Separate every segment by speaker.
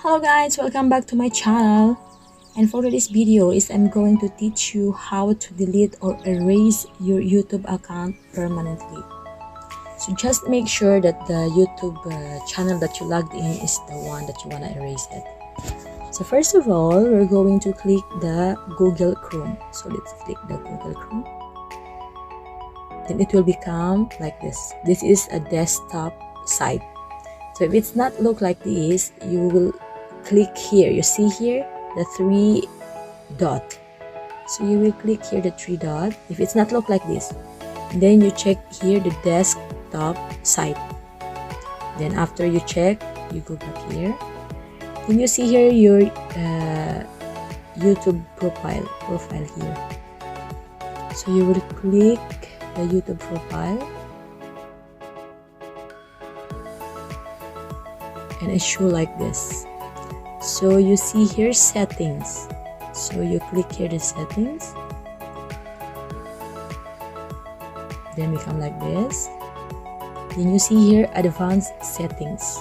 Speaker 1: Hello guys, welcome back to my channel. And for today's video is I'm going to teach you how to delete or erase your YouTube account permanently. So just make sure that the YouTube channel that you logged in is the one that you want to erase it. So first of all, we're going to click the Google Chrome. So let's click the Google Chrome. Then it will become like this. This is a desktop site. So if it's not look like this, you will click here. You see here the three dot. So you will click here the three dot. If it's not look like this, then you check here the desktop site. Then after you check, you go back here. Then you see here your YouTube profile here. So you will click the YouTube profile. And it show like this. So you see here settings. So you click here the settings. Then become like this. Then you see here advanced settings.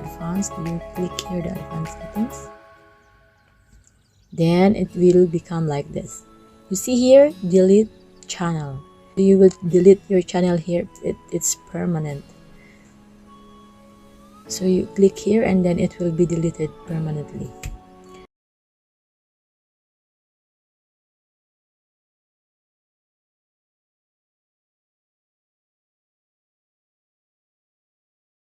Speaker 1: Advanced, you click here the advanced settings. Then it will become like this. You see here delete channel. You will delete your channel here. It's permanent. So you click here and then it will be deleted permanently.